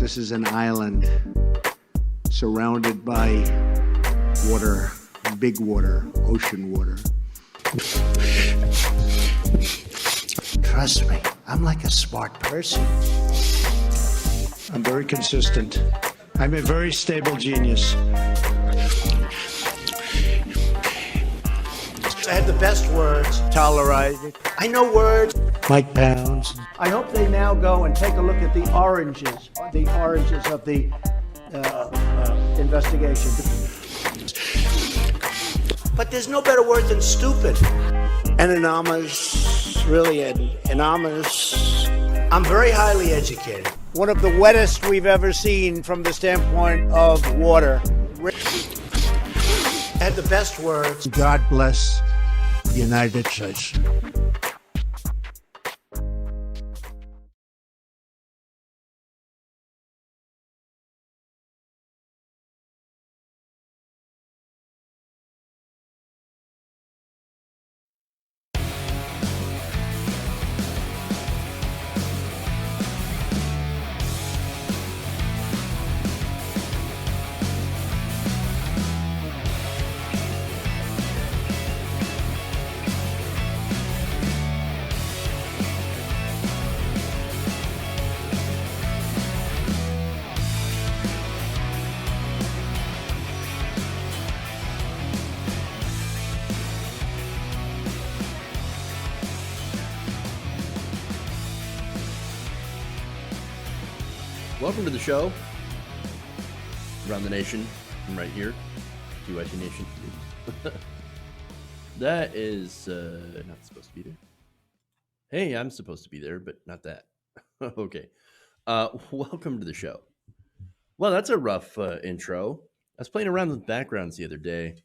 This is an island surrounded by water, big water, ocean water. Trust me, I'm like a smart person. I'm very consistent. I'm a very stable genius. I have the best words. Tolerated. I know words. Mike Pounds. I hope they now go and take a look at the oranges of the investigation. But there's no better word than stupid. Anonymous, really anonymous. I'm very highly educated. One of the wettest we've ever seen from the standpoint of water. I had the best words. God bless the United States. Welcome to the show. Around the nation, from right here, TYT Nation. That is not supposed to be there. Hey, I'm supposed to be there, but not that. Okay. Welcome to the show. Well, that's a rough intro. I was playing around with backgrounds the other day,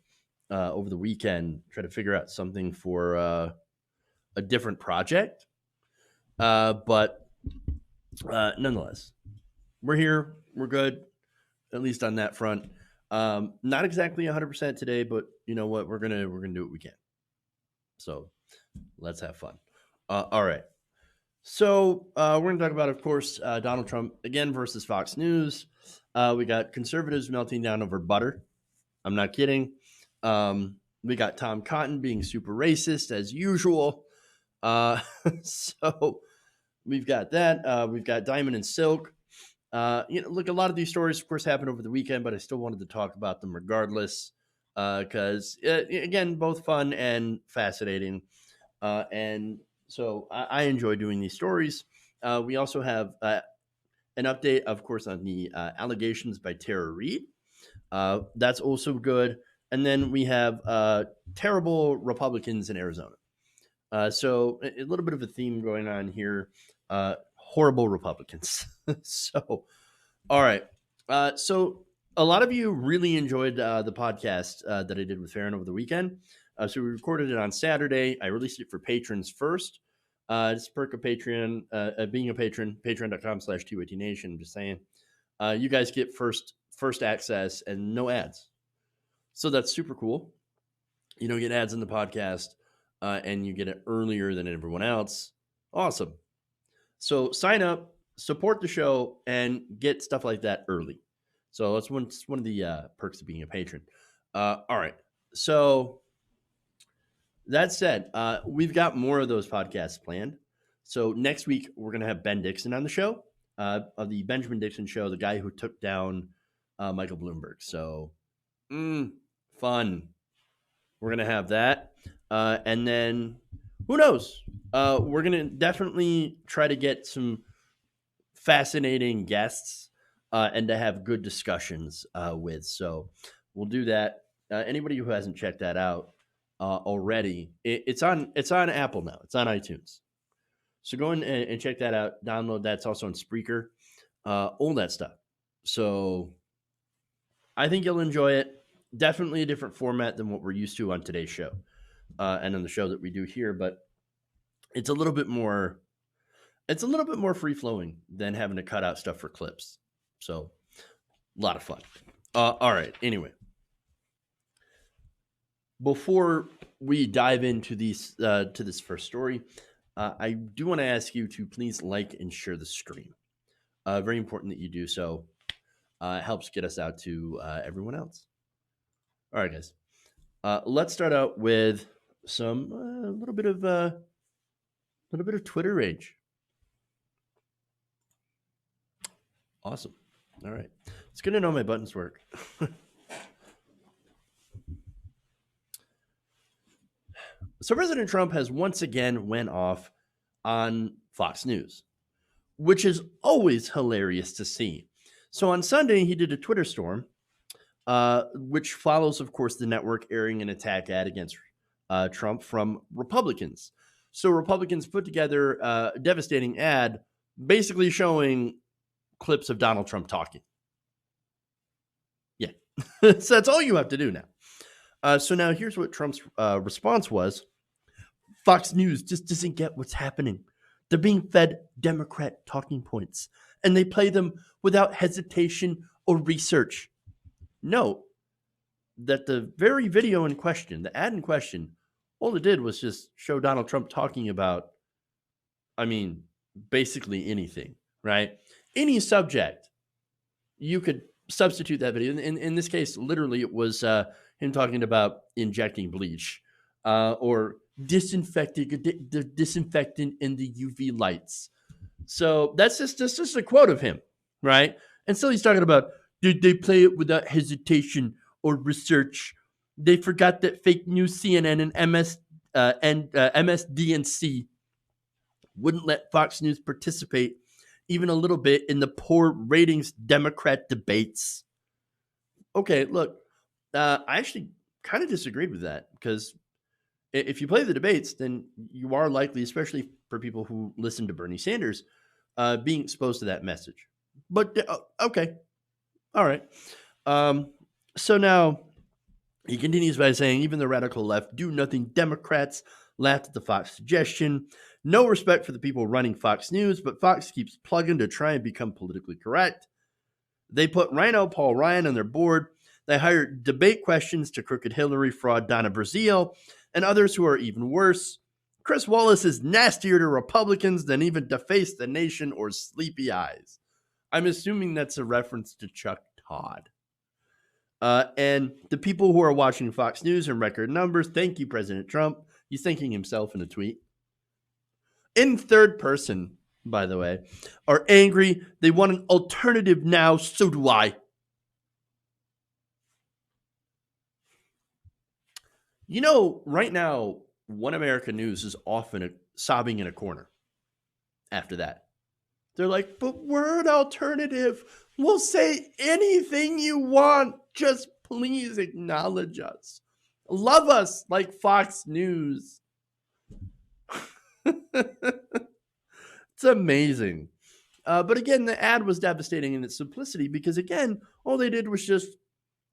over the weekend, trying to figure out something for a different project. But nonetheless, we're here. We're good, at least on that front. Not exactly 100% today, but you know what? We're gonna do what we can. So let's have fun. All right. So we're gonna talk about, of course, Donald Trump again versus Fox News. We got conservatives melting down over butter. I'm not kidding. We got Tom Cotton being super racist as usual. So we've got that. We've got Diamond and Silk. Look, a lot of these stories, of course, happened over the weekend, but I still wanted to talk about them regardless, because, again, both fun and fascinating. And so I enjoy doing these stories. We also have an update, of course, on the allegations by Tara Reade. That's also good. And then we have terrible Republicans in Arizona. So a little bit of a theme going on here. Horrible Republicans. So, all right. So a lot of you really enjoyed the podcast that I did with Farron over the weekend. So we recorded it on Saturday. I released it for patrons first. It's a perk of Patreon, being a patron, patreon.com/TYTNation. I'm just saying, you guys get first access and no ads. So that's super cool. You don't get ads in the podcast, and you get it earlier than everyone else. Awesome. So sign up, support the show, and get stuff like that early. So that's one of the perks of being a patron. All right. So that said, we've got more of those podcasts planned. So next week, we're going to have Ben Dixon on the show, of the Benjamin Dixon Show, the guy who took down Michael Bloomberg. So fun. We're going to have that. And then who knows? We're going to definitely try to get some fascinating guests and to have good discussions with. So we'll do that. Anybody who hasn't checked that out already, it's on Apple now. It's on iTunes. So go in and check that out. Download that. It's also on Spreaker. All that stuff. So I think you'll enjoy it. Definitely a different format than what we're used to on today's show and on the show that we do here. But it's a little bit more free flowing than having to cut out stuff for clips. So a lot of fun. All right. Anyway, before we dive into these to this first story, I do want to ask you to please like and share the stream. Very important that you do so. It helps get us out to everyone else. All right, guys. Let's start out with some a little bit of Twitter rage. Awesome. All right. It's good to know my buttons work. So President Trump has once again went off on Fox News, which is always hilarious to see. So on Sunday, he did a Twitter storm, which follows, of course, the network airing an attack ad against Trump from Republicans. So Republicans put together a devastating ad basically showing clips of Donald Trump talking. Yeah. So that's all you have to do now. So now here's what Trump's response was. Fox News just doesn't get what's happening. They're being fed Democrat talking points, and they play them without hesitation or research. Note that the very video in question, the ad in question, all it did was just show Donald Trump talking about, basically anything, right? Any subject, you could substitute that video. In this case, literally, it was him talking about injecting bleach or disinfecting the disinfectant in the UV lights. So that's just a quote of him, right? And so he's talking about, did they play it without hesitation or research? They forgot that fake news CNN and MSDNC wouldn't let Fox News participate even a little bit in the poor ratings Democrat debates. Okay, look, I actually kind of disagreed with that because if you play the debates, then you are likely, especially for people who listen to Bernie Sanders, being exposed to that message. But okay, all right. So now he continues by saying, even the radical left do nothing. Democrats laughed at the Fox suggestion. No respect for the people running Fox News, but Fox keeps plugging to try and become politically correct. They put Rhino Paul Ryan on their board. They hired debate questions to crooked Hillary fraud Donna Brazile and others who are even worse. Chris Wallace is nastier to Republicans than even Deface the Nation or Sleepy Eyes. I'm assuming that's a reference to Chuck Todd. And the people who are watching Fox News in record numbers, thank you, President Trump. He's thanking himself in a tweet. In third person, by the way, are angry. They want an alternative now. So do I. You know, right now, One America News is often sobbing in a corner after that. They're like, but we're an alternative. We'll say anything you want. Just please acknowledge us. Love us like Fox News. It's amazing. But again, the ad was devastating in its simplicity because, again, all they did was just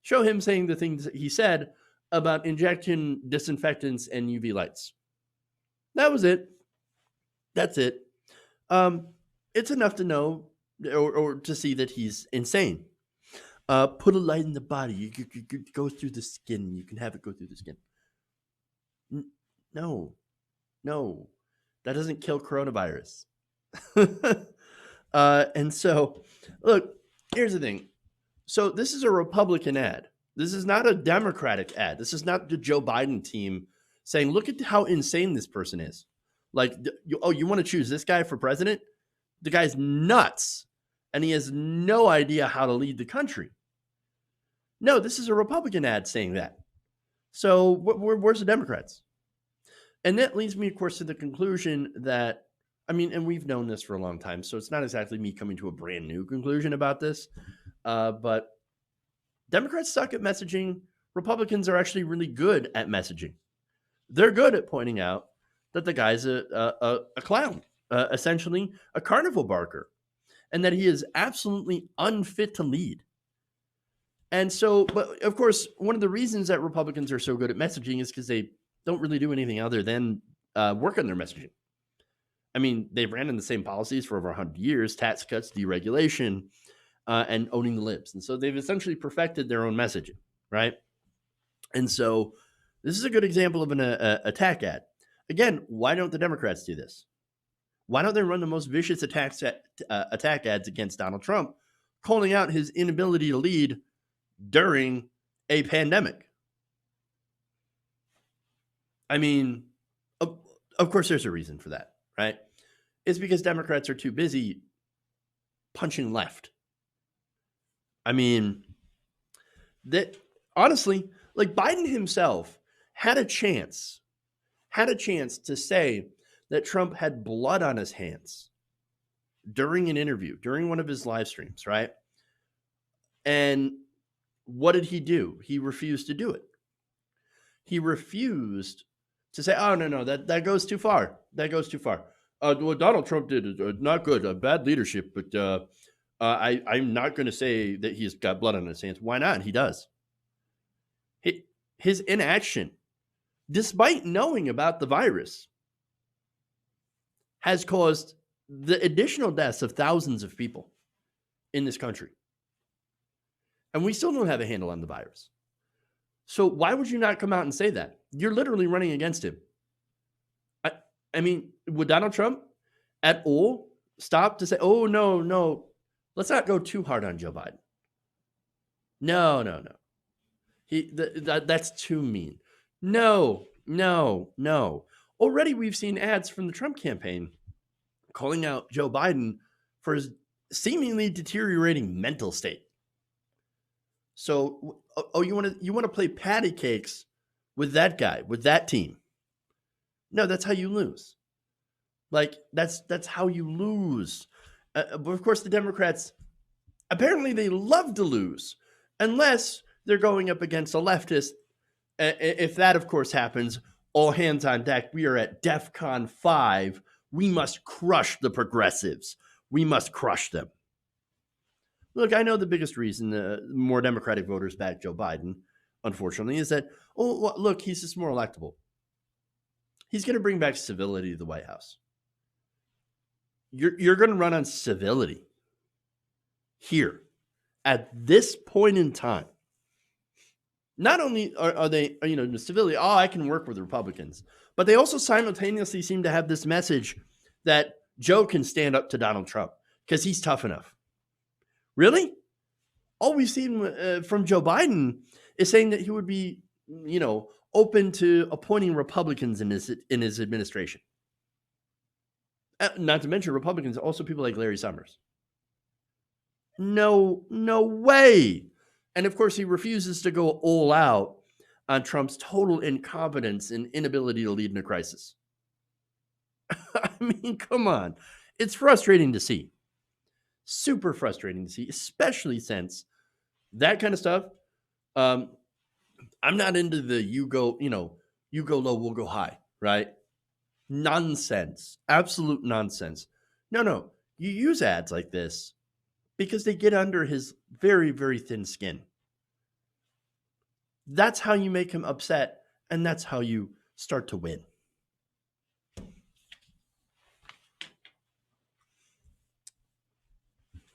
show him saying the things that he said about injecting disinfectants and UV lights. That was it. That's it. It's enough to know or to see that he's insane. Put a light in the body. You go through the skin. You can have it go through the skin. No. That doesn't kill coronavirus. And so, look, here's the thing. So this is a Republican ad. This is not a Democratic ad. This is not the Joe Biden team saying, look at how insane this person is. Like, you want to choose this guy for president? The guy's nuts. And he has no idea how to lead the country. No, this is a Republican ad saying that. So where's the Democrats? And that leads me, of course, to the conclusion that, and we've known this for a long time, so it's not exactly me coming to a brand new conclusion about this, but Democrats suck at messaging. Republicans are actually really good at messaging. They're good at pointing out that the guy's a clown, essentially a carnival barker, and that he is absolutely unfit to lead. And so, but of course, one of the reasons that Republicans are so good at messaging is because they don't really do anything other than work on their messaging. They've ran in the same policies for over 100 years, tax cuts, deregulation, and owning the libs. And so they've essentially perfected their own messaging, right? And so this is a good example of an attack ad. Again, why don't the Democrats do this? Why don't they run the most vicious attack ads against Donald Trump, calling out his inability to lead during a pandemic? I mean, of course, there's a reason for that, right? It's because Democrats are too busy punching left. I mean, that honestly, like Biden himself had a chance to say that Trump had blood on his hands during an interview, during one of his live streams, right? And what did he do? He refused to do it. He refused to say, oh, no, that goes too far. That goes too far. What Donald Trump did is not good, bad leadership, but I'm not going to say that he's got blood on his hands. Why not? He does. His inaction, despite knowing about the virus, has caused the additional deaths of thousands of people in this country. And we still don't have a handle on the virus. So why would you not come out and say that? You're literally running against him. I mean, would Donald Trump at all stop to say, oh, no, let's not go too hard on Joe Biden? No. That's too mean. No. Already we've seen ads from the Trump campaign calling out Joe Biden for his seemingly deteriorating mental state. So, you want to play patty cakes with that guy, with that team? No, that's how you lose. Like that's how you lose. But of course, the Democrats apparently they love to lose, unless they're going up against a leftist. If that, of course, happens, all hands on deck. We are at DEFCON 5. We must crush the progressives. We must crush them. Look, I know the biggest reason more Democratic voters back Joe Biden, unfortunately, is that, look, he's just more electable. He's going to bring back civility to the White House. You're going to run on civility here at this point in time. Not only are they, the civility, I can work with Republicans, but they also simultaneously seem to have this message that Joe can stand up to Donald Trump because he's tough enough. Really? All we've seen from Joe Biden is saying that he would be, open to appointing Republicans in his administration. Not to mention Republicans, also people like Larry Summers. No way. And of course, he refuses to go all out on Trump's total incompetence and inability to lead in a crisis. I mean, come on. It's frustrating to see. Super frustrating to see, especially since that kind of stuff. I'm not into the you go low, we'll go high, right? Nonsense. Absolute nonsense. No. You use ads like this because they get under his very, very thin skin. That's how you make him upset, and that's how you start to win.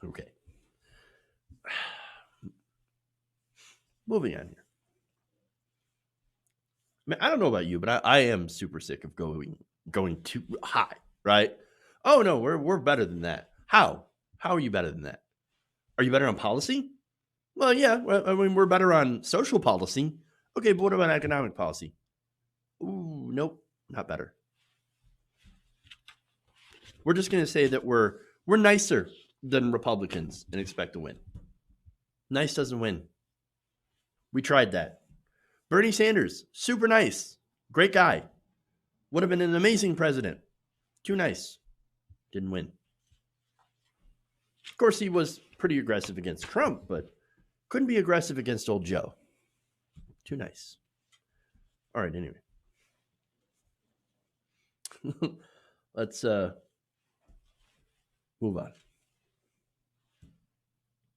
Okay. Moving on here. I mean, I don't know about you, but I am super sick of going too high, right? Oh no, we're better than that. How? How are you better than that? Are you better on policy? Well, yeah. I mean, we're better on social policy. Okay, but what about economic policy? Ooh, nope, not better. We're just gonna say that we're nicer than Republicans and expect to win. Nice doesn't win. We tried that. Bernie Sanders, super nice, great guy. Would have been an amazing president. Too nice. Didn't win. Of course, he was pretty aggressive against Trump, but couldn't be aggressive against old Joe. Too nice. All right, anyway. Let's move on.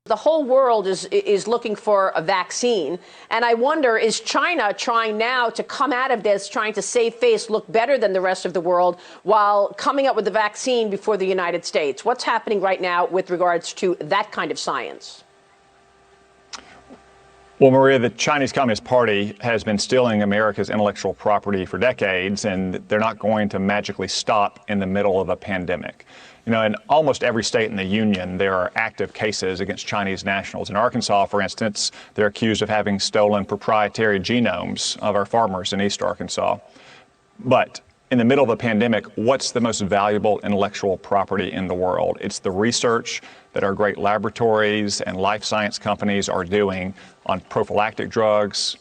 The whole world is looking for a vaccine. And I wonder, is China trying now to come out of this, trying to save face, look better than the rest of the world, while coming up with the vaccine before the United States? What's happening right now with regards to that kind of science? Well, Maria, the Chinese Communist Party has been stealing America's intellectual property for decades, and they're not going to magically stop in the middle of a pandemic. You know, in almost every state in the union, there are active cases against Chinese nationals. In Arkansas, for instance, they're accused of having stolen proprietary genomes of our farmers in East Arkansas. But in the middle of a pandemic, what's the most valuable intellectual property in the world? It's the research that our great laboratories and life science companies are doing on prophylactic drugs,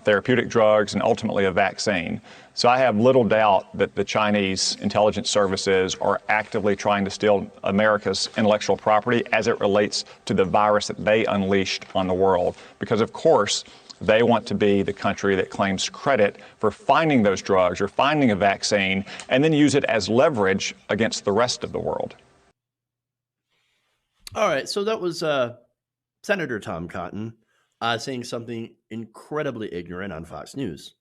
therapeutic drugs, and ultimately a vaccine. So I have little doubt that the Chinese intelligence services are actively trying to steal America's intellectual property as it relates to the virus that they unleashed on the world. Because, of course, they want to be the country that claims credit for finding those drugs or finding a vaccine and then use it as leverage against the rest of the world. All right, so that was Senator Tom Cotton saying something incredibly ignorant on Fox News,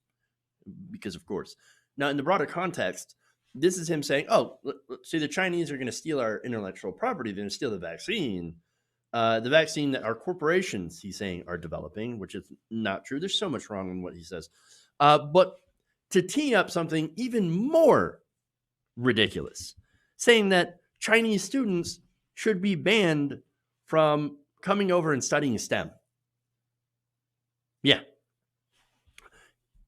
because of course. Now, in the broader context, this is him saying, oh, see, the Chinese are going to steal our intellectual property. They're going to steal the vaccine that our corporations, he's saying, are developing, which is not true. There's so much wrong in what he says. But to tee up something even more ridiculous, saying that Chinese students should be banned from coming over and studying STEM. Yeah.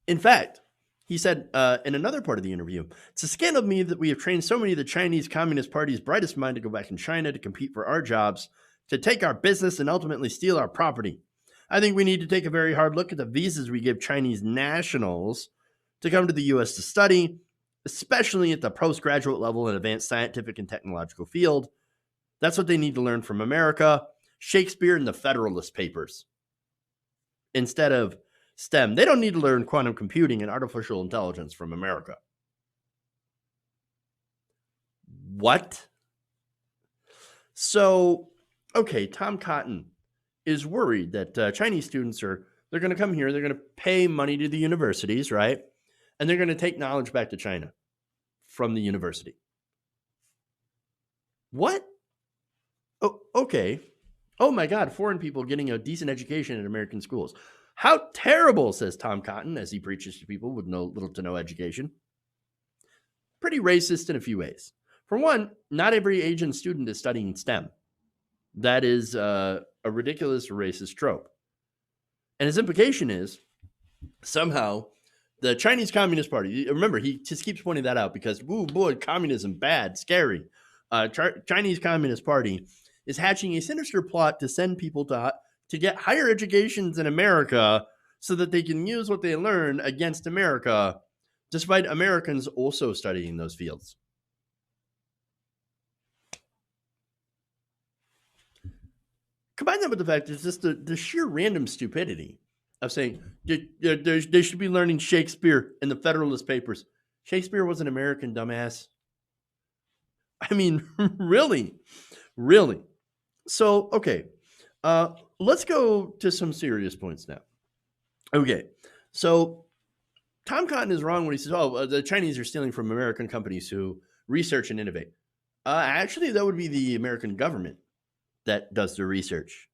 In fact, he said in another part of the interview, it's a scandal to me that we have trained so many of the Chinese Communist Party's brightest minds to go back in China to compete for our jobs, to take our business and ultimately steal our property. I think we need to take a very hard look at the visas we give Chinese nationals to come to the U.S. to study, especially at the postgraduate level in advanced scientific and technological field. That's what they need to learn from America, Shakespeare, and the Federalist Papers, instead of STEM. They don't need to learn quantum computing and artificial intelligence from America. What? So, okay, Tom Cotton is worried that Chinese students they're going to come here, they're going to pay money to the universities, right? And they're going to take knowledge back to China from the university. What? Oh, okay. Oh my God, foreign people getting a decent education in American schools. How terrible, says Tom Cotton, as he preaches to people with little to no education. Pretty racist in a few ways. For one, not every Asian student is studying STEM. That is a ridiculous racist trope. And his implication is somehow the Chinese Communist Party, remember, he just keeps pointing that out because, ooh, boy, communism, bad, scary. Chinese Communist Party is hatching a sinister plot to send people to get higher educations in America so that they can use what they learn against America, despite Americans also studying those fields. Combine that with the fact that it's just the sheer random stupidity of saying they should be learning Shakespeare in the Federalist Papers. Shakespeare was an American, dumbass. I mean, really, really. So, okay, let's go to some serious points now. Okay, so Tom Cotton is wrong when he says, oh, the Chinese are stealing from American companies who research and innovate. Actually, that would be the American government that does the research.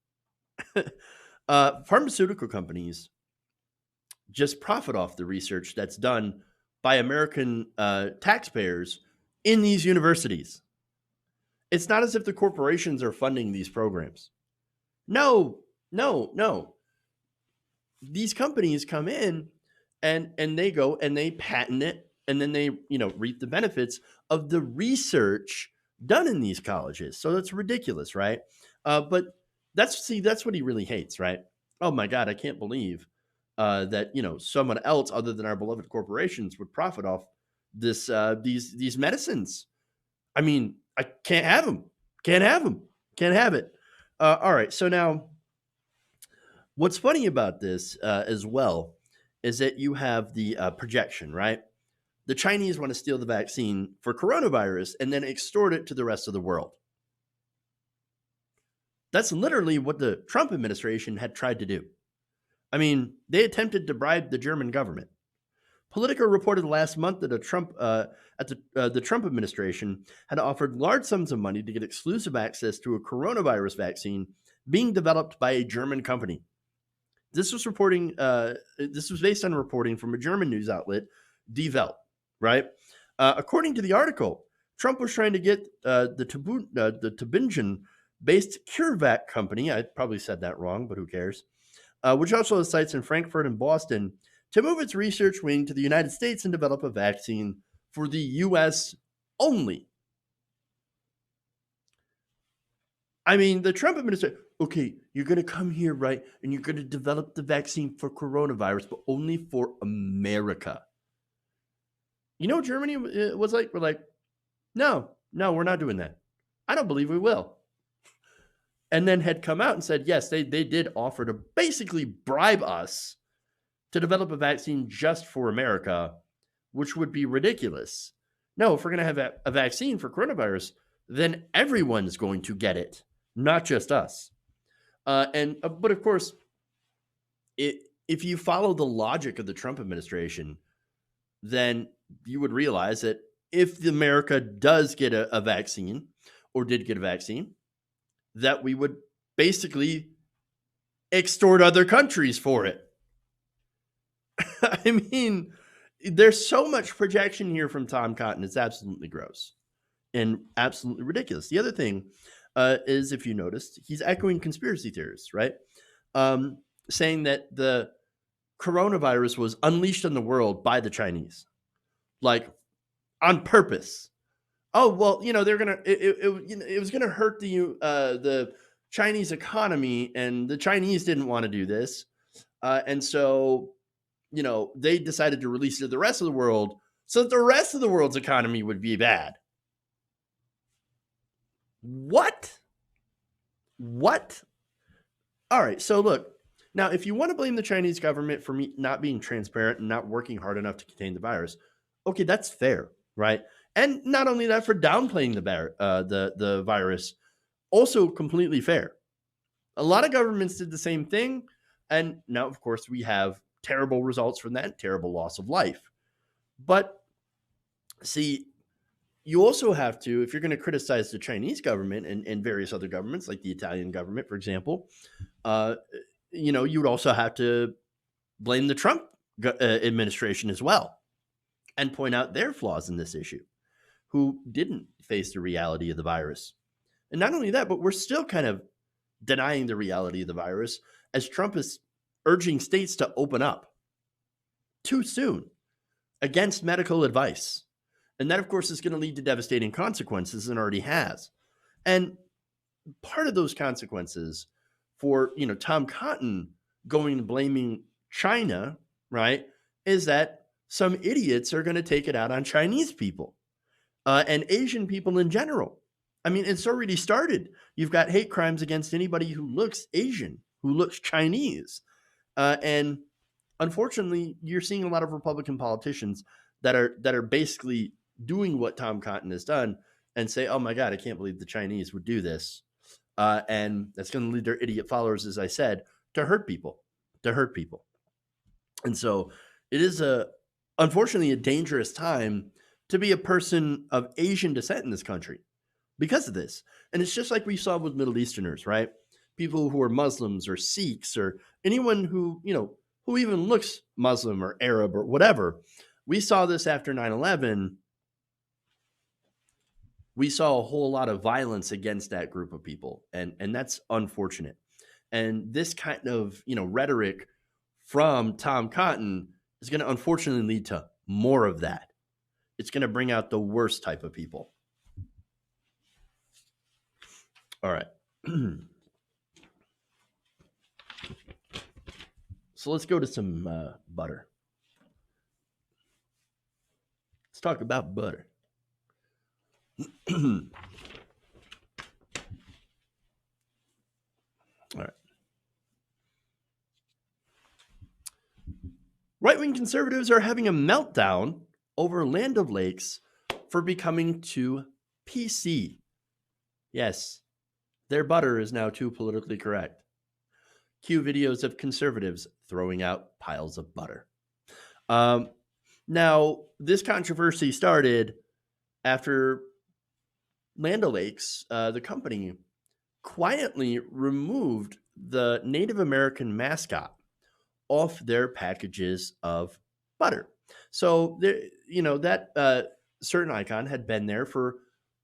Pharmaceutical companies just profit off the research that's done by American taxpayers in these universities. It's not as if the corporations are funding these programs. No. These companies come in and they go and they patent it, and then they, reap the benefits of the research done in these colleges. So that's ridiculous, right? But that's what he really hates, right? Oh my God, I can't believe that someone else other than our beloved corporations would profit off these medicines. I mean, I can't have them. Can't have it. All right. So now, what's funny about this as well is that you have the projection, right? The Chinese want to steal the vaccine for coronavirus and then extort it to the rest of the world. That's literally what the Trump administration had tried to do. I mean, they attempted to bribe the German government. Politico reported last month that the Trump administration had offered large sums of money to get exclusive access to a coronavirus vaccine being developed by a German company. This was reporting. This was based on reporting from a German news outlet, Die Welt. Right. According to the article, Trump was trying to get the Tübingen-based CureVac company. I probably said that wrong, but who cares? Which also has sites in Frankfurt and Boston, to move its research wing to the United States and develop a vaccine for the U.S. only. I mean, the Trump administration, okay, you're going to come here, right? And you're going to develop the vaccine for coronavirus, but only for America. You know what Germany was like? We're like, no, we're not doing that. I don't believe we will. And then had come out and said, yes, they did offer to basically bribe us to develop a vaccine just for America, which would be ridiculous. No, if we're going to have a vaccine for coronavirus, then everyone's going to get it, not just us. But of course, if you follow the logic of the Trump administration, then you would realize that if America does get a vaccine or did get a vaccine, that we would basically extort other countries for it. I mean, there's so much projection here from Tom Cotton. It's absolutely gross and absolutely ridiculous. The other thing is, if you noticed, he's echoing conspiracy theorists, right? Saying that the coronavirus was unleashed on the world by the Chinese, like on purpose. Oh, well, they're going to, it was going to hurt the Chinese economy, and the Chinese didn't want to do this. And so, they decided to release it to the rest of the world so that the rest of the world's economy would be bad. What? All right. So look, now, if you want to blame the Chinese government for not being transparent and not working hard enough to contain the virus, okay, that's fair, right? And not only that, for downplaying the virus, also completely fair. A lot of governments did the same thing. And now, of course, we have terrible results from that, terrible loss of life. But see, you also have to, if you're going to criticize the Chinese government and various other governments, like the Italian government, for example, you would also have to blame the Trump administration as well and point out their flaws in this issue, who didn't face the reality of the virus. And not only that, but we're still kind of denying the reality of the virus as Trump is urging states to open up too soon against medical advice. And that, of course, is going to lead to devastating consequences and already has. And part of those consequences for, Tom Cotton going and blaming China, right, is that some idiots are going to take it out on Chinese people and Asian people in general. I mean, it's already started. You've got hate crimes against anybody who looks Asian, who looks Chinese. And unfortunately, you're seeing a lot of Republican politicians that are basically doing what Tom Cotton has done and say, oh my God, I can't believe the Chinese would do this. And that's going to lead their idiot followers, as I said, to hurt people. And so it is unfortunately a dangerous time to be a person of Asian descent in this country because of this. And it's just like we saw with Middle Easterners, right? People who are Muslims or Sikhs or anyone who even looks Muslim or Arab or whatever. We saw this after 9/11. We saw a whole lot of violence against that group of people. And that's unfortunate. And this kind of, rhetoric from Tom Cotton is going to unfortunately lead to more of that. It's going to bring out the worst type of people. All right. So let's go to some butter. Let's talk about butter. All right. Right-wing conservatives are having a meltdown over Land O'Lakes for becoming too PC. Yes, their butter is now too politically correct. Cue videos of conservatives throwing out piles of butter. Now, this controversy started after Land O'Lakes, the company, quietly removed the Native American mascot off their packages of butter. So there, that certain icon had been there for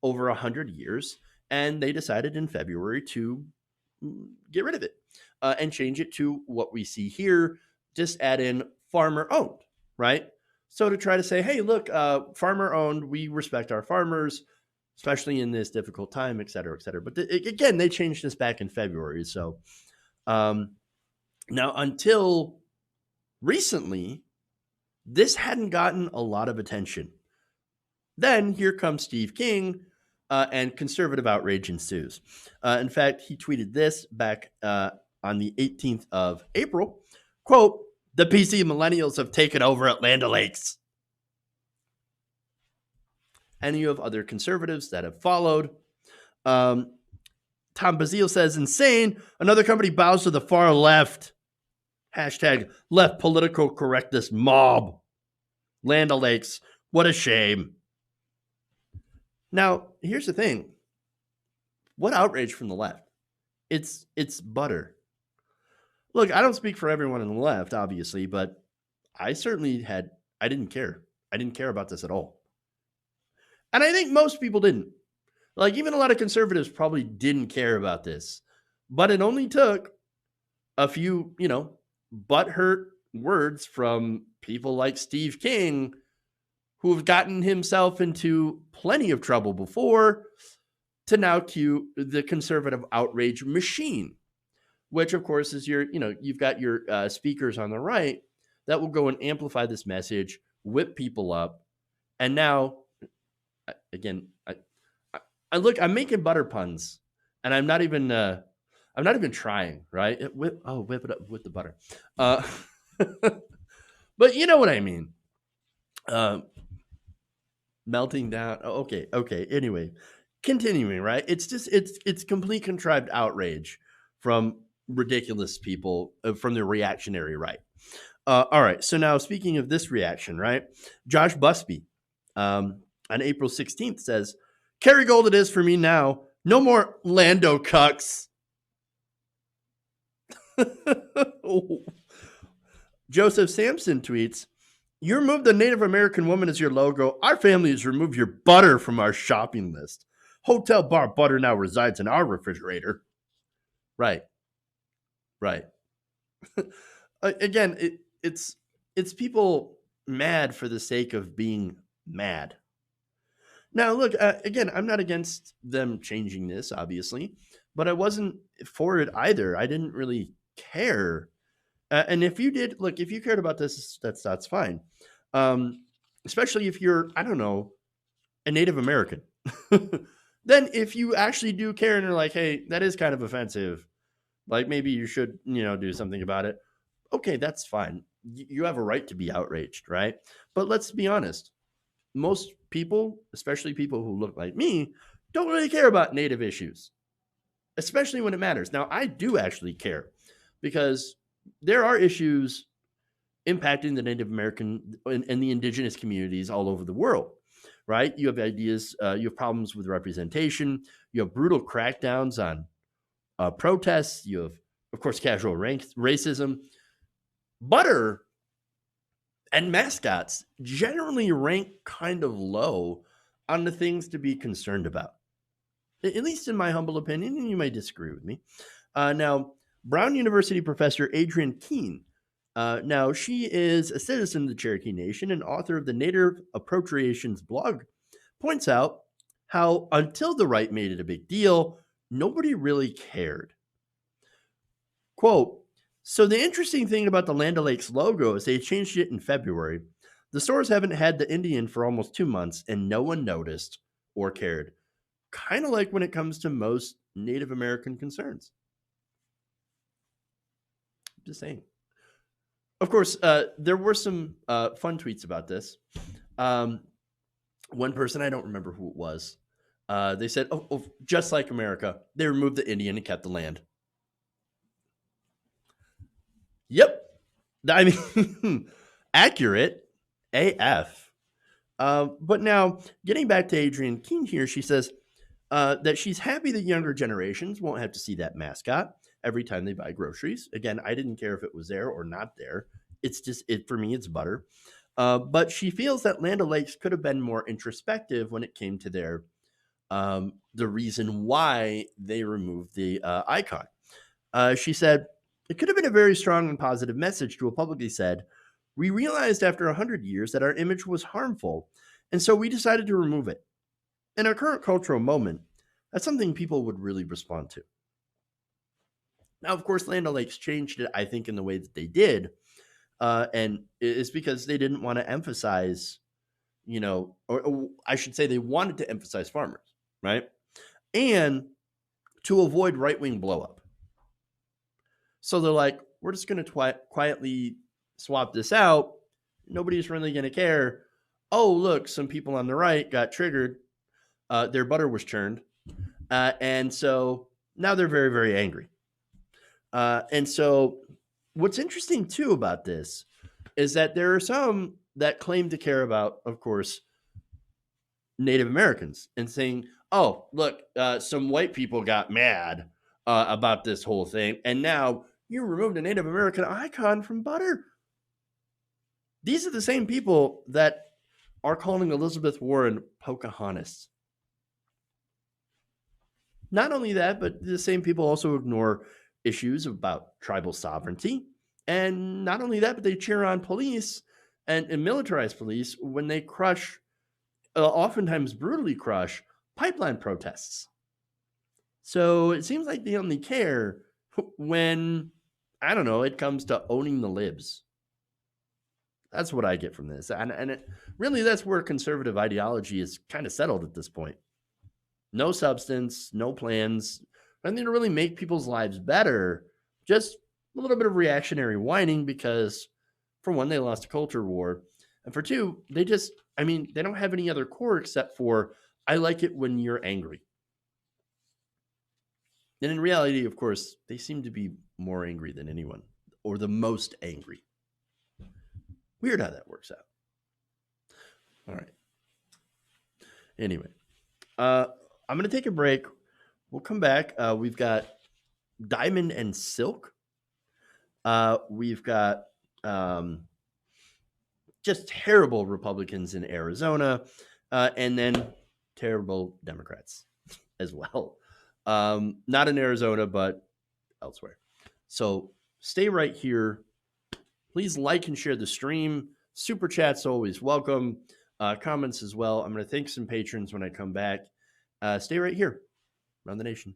over 100 years, and they decided in February to get rid of it and change it to what we see here. Just add in farmer owned, right? So to try to say, hey, look, farmer owned, we respect our farmers, especially in this difficult time, et cetera, et cetera. But again, they changed this back in February. So now until recently, this hadn't gotten a lot of attention. Then here comes Steve King, and conservative outrage ensues. In fact, he tweeted this back on the 18th of April, quote, "The PC millennials have taken over at Land O'Lakes." And you have other conservatives that have followed. Tom Bazile says, insane. Another company bows to the far left. Hashtag left political correctness mob. Land O'Lakes. What a shame. Now, here's the thing. What outrage from the left? It's butter. Look, I don't speak for everyone on the left, obviously, but I didn't care. I didn't care about this at all. And I think most people didn't. Like, even a lot of conservatives probably didn't care about this. But it only took a few, butthurt words from people like Steve King, who have gotten himself into plenty of trouble before, to now cue the conservative outrage machine, which, of course, is you've got your speakers on the right that will go and amplify this message, whip people up. And now, again, I'm making butter puns, and I'm not even trying, right? Whip it up with the butter. But you know what I mean. Melting down. Okay. Anyway, continuing, right? It's complete contrived outrage from ridiculous people from the reactionary right. All right. So now, speaking of this reaction, right? Josh Busby on April 16th says, Kerrygold it is for me now. No more Lando cucks. Joseph Sampson tweets, you removed the Native American woman as your logo. Our family has removed your butter from our shopping list. Hotel bar butter now resides in our refrigerator. Right. Again, it's people mad for the sake of being mad. Now, look, again, I'm not against them changing this, obviously, but I wasn't for it either. I didn't really care. And if you did, look, if you cared about this, that's fine. Especially if you're, I don't know, a Native American. Then if you actually do care and you're like, hey, that is kind of offensive, like maybe you should, do something about it. Okay, that's fine. You have a right to be outraged, right? But let's be honest. Most people, especially people who look like me, don't really care about Native issues, especially when it matters. Now, I do actually care because there are issues impacting the Native American and the indigenous communities all over the world, right? You have ideas, you have problems with representation, you have brutal crackdowns on protests, you have, of course, casual racism. Butter and mascots generally rank kind of low on the things to be concerned about, at least in my humble opinion, and you may disagree with me. Now, Brown University professor Adrienne Keene, now she is a citizen of the Cherokee Nation and author of the Native Appropriations blog, points out how until the right made it a big deal, nobody really cared. Quote, so the interesting thing about the Land O'Lakes logo is they changed it in February. The stores haven't had the Indian for almost 2 months and no one noticed or cared. Kind of like when it comes to most Native American concerns. Just saying. Of course, there were some fun tweets about this. One person, I don't remember who it was, they said, oh, just like America, they removed the Indian and kept the land. Yep. I mean, accurate AF. But now, getting back to Adrienne Keene here, she says that she's happy that younger generations won't have to see that mascot, every time they buy groceries. Again, I didn't care if it was there or not there. It's just it for me. It's butter. But she feels that Land O'Lakes could have been more introspective when it came to their the reason why they removed the icon. She said it could have been a very strong and positive message to have publicly said, "We realized after 100 years that our image was harmful, and so we decided to remove it." In our current cultural moment, that's something people would really respond to. Now, of course, Land O'Lakes changed it, I think, in the way that they did, and it's because they didn't want to emphasize, or I should say, they wanted to emphasize farmers, right, and to avoid right wing blowup. So they're like, we're just going to quietly swap this out. Nobody's really going to care. Oh, look, some people on the right got triggered. Their butter was churned. And so now they're very, very angry. And so what's interesting, too, about this is that there are some that claim to care about, of course, Native Americans and saying, oh, look, some white people got mad about this whole thing. And now you removed a Native American icon from butter. These are the same people that are calling Elizabeth Warren Pocahontas. Not only that, but the same people also ignore issues about tribal sovereignty. And not only that, but they cheer on police and militarized police when they crush, oftentimes brutally crush, pipeline protests. So it seems like they only care when, I don't know, it comes to owning the libs. That's what I get from this. And really, that's where conservative ideology is kind of settled at this point. No substance, no plans, nothing to really make people's lives better. Just a little bit of reactionary whining because, for one, they lost a culture war. And for two, they don't have any other core except for, I like it when you're angry. And in reality, of course, they seem to be more angry than anyone, or the most angry. Weird how that works out. All right. Anyway, I'm going to take a break. We'll come back. We've got Diamond and Silk. We've got just terrible Republicans in Arizona, and then terrible Democrats as well. Not in Arizona, but elsewhere. So stay right here. Please like and share the stream. Super chats always welcome. Comments as well. I'm going to thank some patrons when I come back. Stay right here. Around the Nation.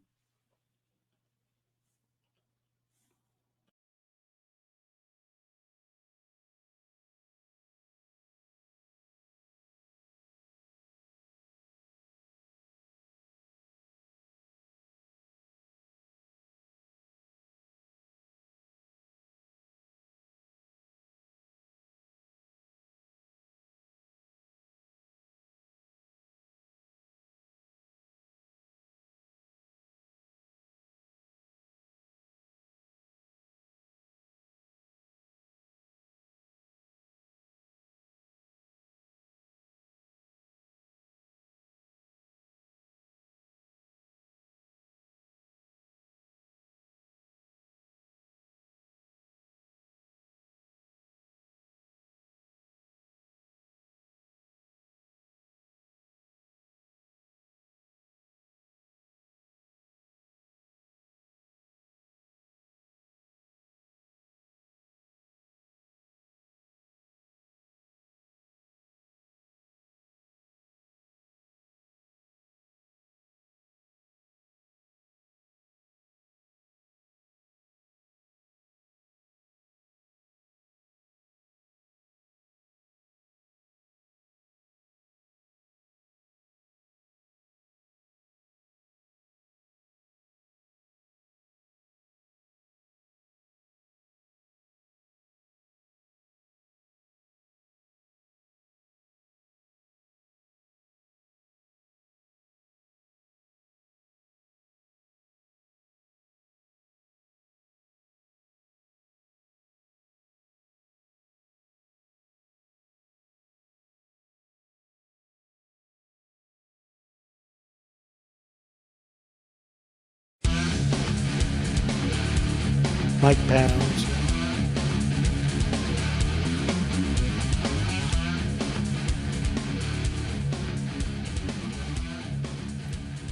Mike Pence.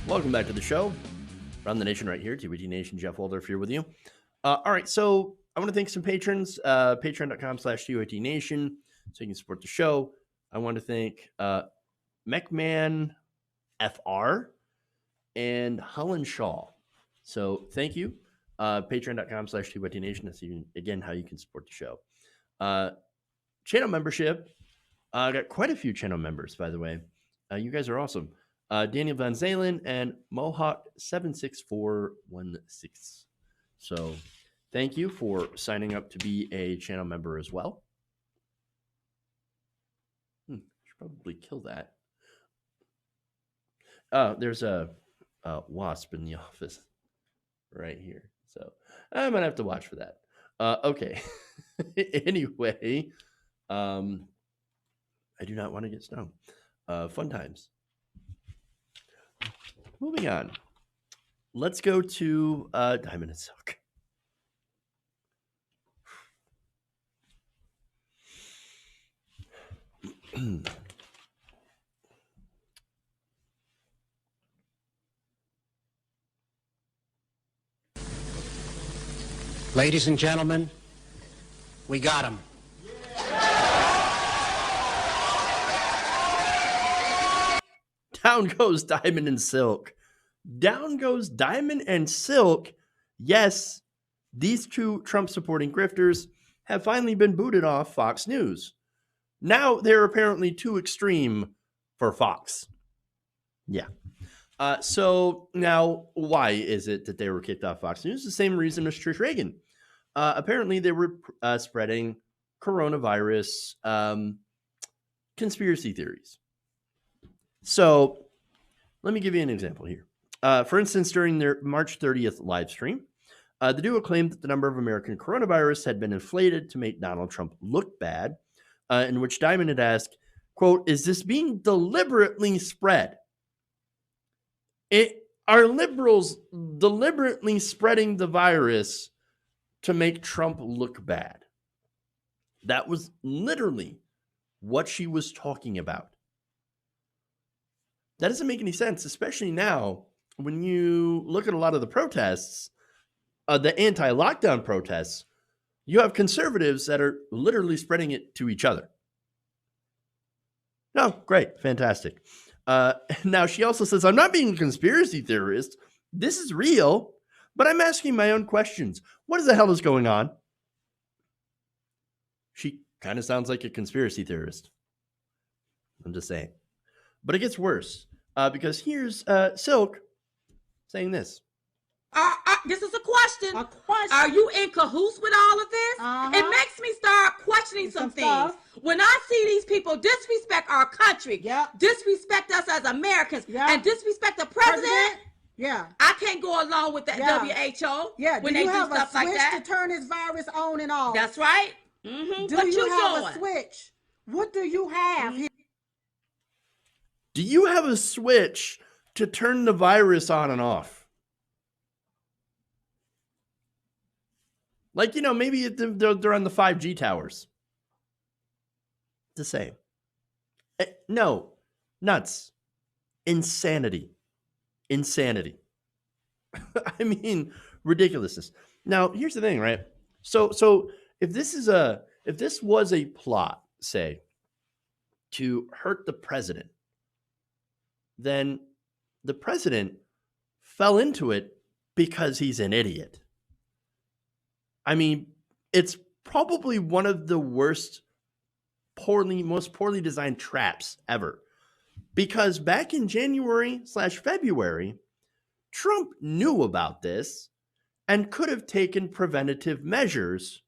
Welcome back to the show. Around the Nation right here. TBT Nation, Jeff Waldorf here with you. All right, so I want to thank some patrons, patreon.com/TBT Nation, so you can support the show. I want to thank McMahon FR and Holland Shaw. So thank you. Patreon.com/TBT Nation. That's again how you can support the show. Channel membership. I got quite a few channel members, by the way. You guys are awesome. Daniel Van Zalen and Mohawk 76416. So thank you for signing up to be a channel member as well. Should probably kill that. There's a wasp in the office right here. So I might have to watch for that. Okay. Anyway, I do not want to get stung. Fun times. Moving on. Let's go to Diamond and Silk. Ladies and gentlemen, we got him. Down goes Diamond and Silk. Down goes Diamond and Silk. Yes, these two Trump-supporting grifters have finally been booted off Fox News. Now they're apparently too extreme for Fox. Yeah. So now why is it that they were kicked off Fox News? The same reason as Trish Reagan. Apparently they were spreading coronavirus conspiracy theories. So let me give you an example here. For instance, during their March 30th live stream, the duo claimed that the number of American coronavirus had been inflated to make Donald Trump look bad, in which Diamond had asked, quote, "Is this being deliberately spread? Are liberals deliberately spreading the virus to make Trump look bad?" That was literally what she was talking about. That doesn't make any sense, especially now when you look at a lot of the protests, the anti-lockdown protests. You have conservatives that are literally spreading it to each other. Oh, great. Fantastic. Now, she also says, "I'm not being a conspiracy theorist. This is real, but I'm asking my own questions. What the hell is going on?" She kind of sounds like a conspiracy theorist. I'm just saying. But it gets worse because here's Silk saying this. This is a question. Are you in cahoots with all of this? It makes me start questioning some things. When I see these people disrespect our country, disrespect us as Americans, and disrespect the president, I can't go along with that WHO when they do stuff like that. To turn this virus on and off. That's right. Mm-hmm. What you have doing? A switch? What do you have? Do you have a switch to turn the virus on and off? Like, maybe they're on the 5G towers. The same. No. Nuts. Insanity. I mean, ridiculousness. Now, here's the thing, right? So if this was a plot, say, to hurt the president, then the president fell into it because he's an idiot. I mean, it's probably one of the most poorly designed traps ever. Because back in January/February, Trump knew about this and could have taken preventative measures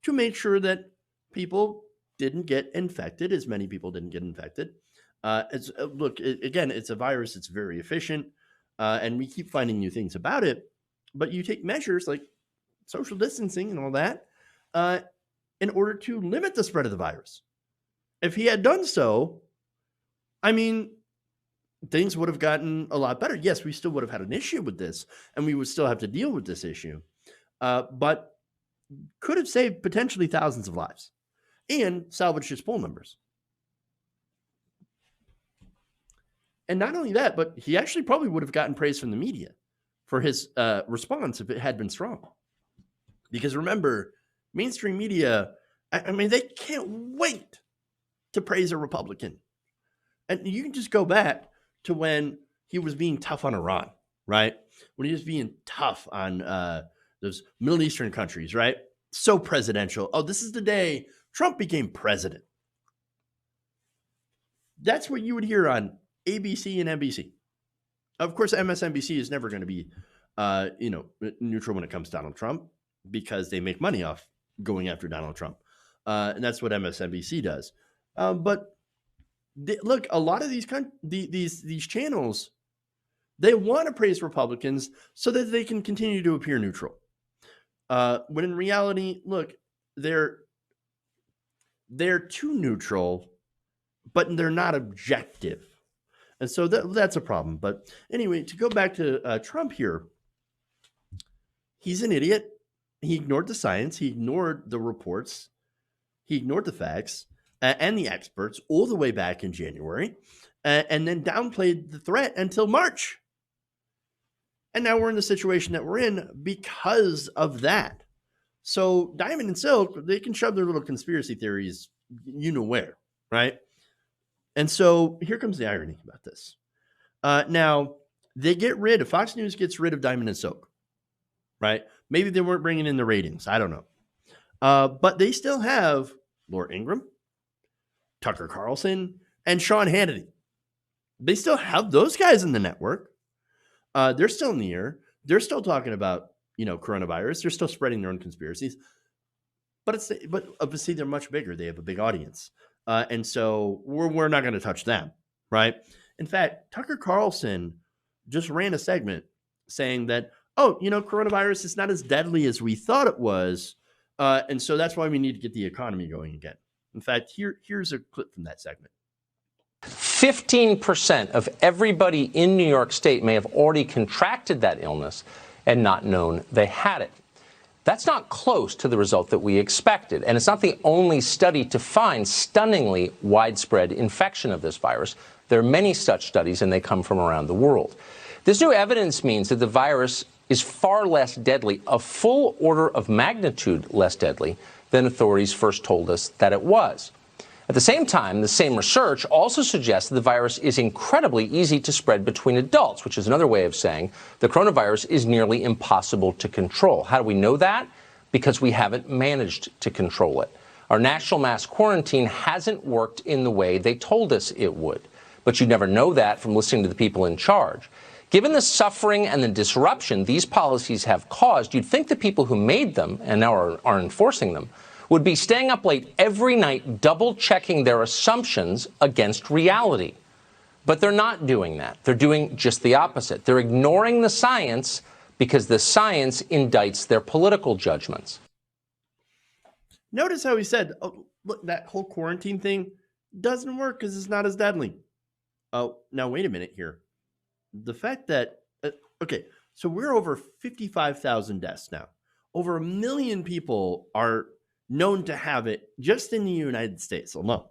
to make sure that people didn't get infected, as many people didn't get infected. Look, again, it's a virus. It's very efficient, and we keep finding new things about it. But you take measures like social distancing and all that in order to limit the spread of the virus. If he had done so, I mean, things would have gotten a lot better. Yes, we still would have had an issue with this, and we would still have to deal with this issue. but could have saved potentially thousands of lives and salvaged his poll numbers. And not only that, but he actually probably would have gotten praise from the media for his response if it had been strong. Because remember, mainstream media, I mean, they can't wait to praise a Republican. And you can just go back to when he was being tough on Iran, right? When he was being tough on those Middle Eastern countries, right? So presidential. Oh, this is the day Trump became president. That's what you would hear on ABC and NBC. Of course, MSNBC is never going to be, neutral when it comes to Donald Trump because they make money off going after Donald Trump. And that's what MSNBC does. But look, a lot of these channels, they want to praise Republicans so that they can continue to appear neutral. When in reality, look, they're too neutral, but they're not objective. And so that's a problem. But anyway, to go back to Trump here, he's an idiot. He ignored the science. He ignored the reports. He ignored the facts and the experts all the way back in January, and then downplayed the threat until March. And now we're in the situation that we're in because of that. So Diamond and Silk, they can shove their little conspiracy theories, you know where, right? And so here comes the irony about this. Now, Fox News gets rid of Diamond and Silk, right? Maybe they weren't bringing in the ratings. I don't know. But they still have Laura Ingraham, Tucker Carlson, and Sean Hannity. They still have those guys in the network. They're still in the air. They're still talking about, coronavirus. They're still spreading their own conspiracies. But obviously they're much bigger. They have a big audience. And so we're not going to touch them, right? In fact, Tucker Carlson just ran a segment saying that, coronavirus is not as deadly as we thought it was. And so that's why we need to get the economy going again. In fact, here's a clip from that segment. 15% of everybody in New York State may have already contracted that illness and not known they had it. That's not close to the result that we expected. And it's not the only study to find stunningly widespread infection of this virus. There are many such studies, and they come from around the world. This new evidence means that the virus is far less deadly, a full order of magnitude less deadly than authorities first told us that it was. At the same time, the same research also suggests that the virus is incredibly easy to spread between adults, which is another way of saying the coronavirus is nearly impossible to control. How do we know that? Because we haven't managed to control it. Our national mass quarantine hasn't worked in the way they told us it would. But you never know that from listening to the people in charge. Given the suffering and the disruption these policies have caused, you'd think the people who made them and now are enforcing them would be staying up late every night, double-checking their assumptions against reality. But they're not doing that. They're doing just the opposite. They're ignoring the science because the science indicts their political judgments. Notice how he said, look, that whole quarantine thing doesn't work because it's not as deadly. Oh, now wait a minute here. The fact that, so we're over 55,000 deaths now. Over 1 million people are known to have it just in the United States alone.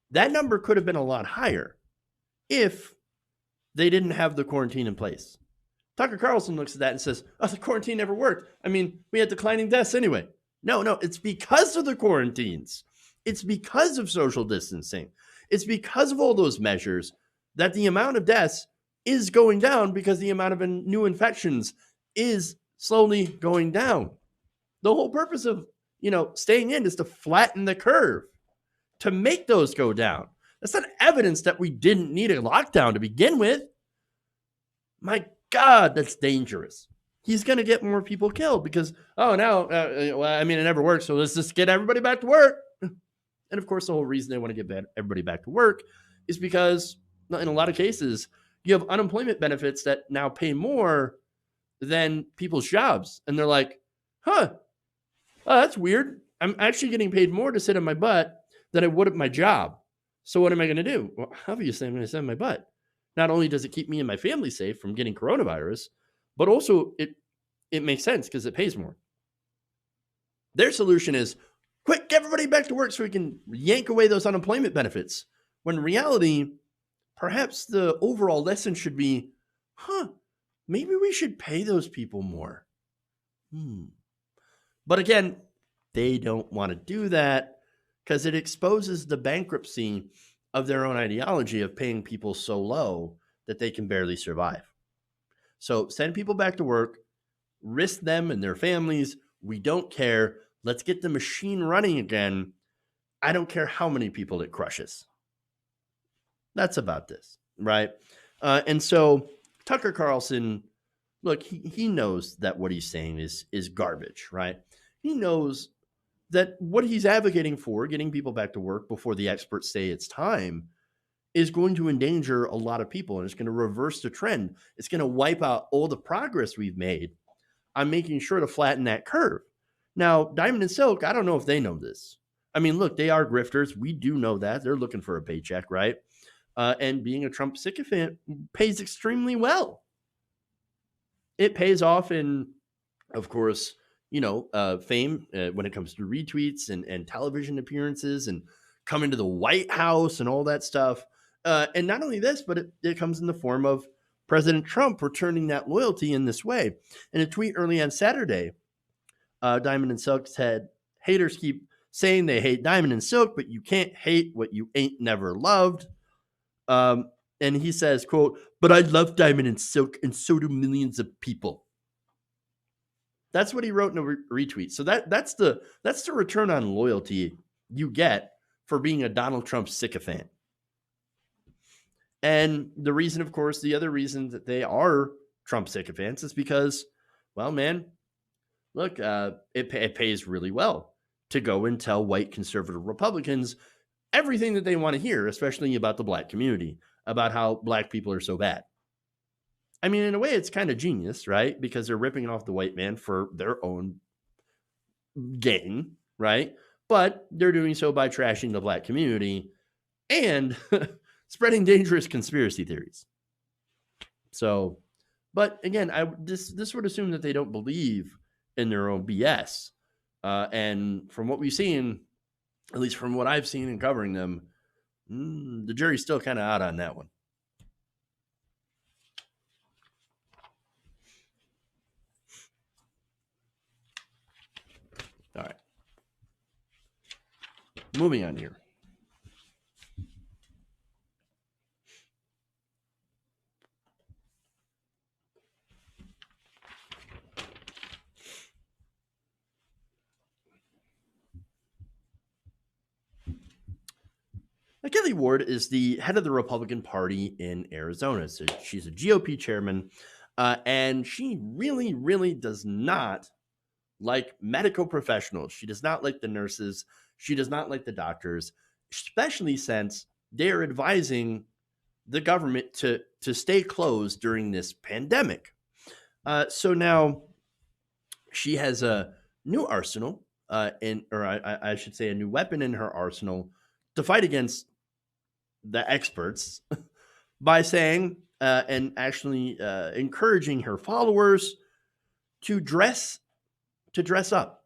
That number could have been a lot higher if they didn't have the quarantine in place. Tucker Carlson looks at that and says, the quarantine never worked. I mean, we had declining deaths anyway. No, it's because of the quarantines. It's because of social distancing. It's because of all those measures that the amount of deaths is going down because the amount of new infections is slowly going down. The whole purpose of, staying in is to flatten the curve, to make those go down. That's not evidence that we didn't need a lockdown to begin with. My God, that's dangerous. He's going to get more people killed because, it never works. So let's just get everybody back to work. And of course, the whole reason they want to get everybody back to work is because in a lot of cases, you have unemployment benefits that now pay more than people's jobs. And they're like, that's weird. I'm actually getting paid more to sit on my butt than I would at my job. So what am I going to do? Well, obviously, I'm going to sit on my butt. Not only does it keep me and my family safe from getting coronavirus, but also it it makes sense because it pays more. Their solution is, quick, get everybody back to work so we can yank away those unemployment benefits. When in reality, perhaps the overall lesson should be, maybe we should pay those people more. But again, they don't want to do that because it exposes the bankruptcy of their own ideology of paying people so low that they can barely survive. So send people back to work, risk them and their families. We don't care. Let's get the machine running again. I don't care how many people it crushes. That's about this, right? And so Tucker Carlson, look, he knows that what he's saying is garbage, right? He knows that what he's advocating for, getting people back to work before the experts say it's time, is going to endanger a lot of people, and it's going to reverse the trend. It's going to wipe out all the progress we've made on making sure to flatten that curve. Now, Diamond and Silk, I don't know if they know this. I mean, look, they are grifters. We do know that. They're looking for a paycheck, right? And being a Trump sycophant pays extremely well. It pays off in, of course, fame when it comes to retweets and television appearances and coming to the White House and all that stuff. And not only this, but it comes in the form of President Trump returning that loyalty in this way. In a tweet early on Saturday, Diamond and Silk said, haters keep saying they hate Diamond and Silk, but you can't hate what you ain't never loved. And he says, quote, but I love Diamond and Silk and so do millions of people. That's what he wrote in a retweet. So that's the return on loyalty you get for being a Donald Trump sycophant. And the reason, of course, the other reason that they are Trump sycophants is because, well, man, look, it pays really well to go and tell white conservative Republicans everything that they want to hear, especially about the black community, about how black people are so bad. I mean, in a way, it's kind of genius, right? Because they're ripping off the white man for their own gain, right? But they're doing so by trashing the black community and spreading dangerous conspiracy theories. So, but again, this would assume that they don't believe in their own BS. And from what we've seen, at least from what I've seen in covering them, the jury's still kind of out on that one. All right. Moving on here. Now, Kelly Ward is the head of the Republican Party in Arizona. So she's a GOP chairman, and she really, really does not like medical professionals. She does not like the nurses. She does not like the doctors, especially since they're advising the government to stay closed during this pandemic. So now she has a new arsenal, I should say a new weapon in her arsenal to fight against the experts by saying and actually encouraging her followers to dress up.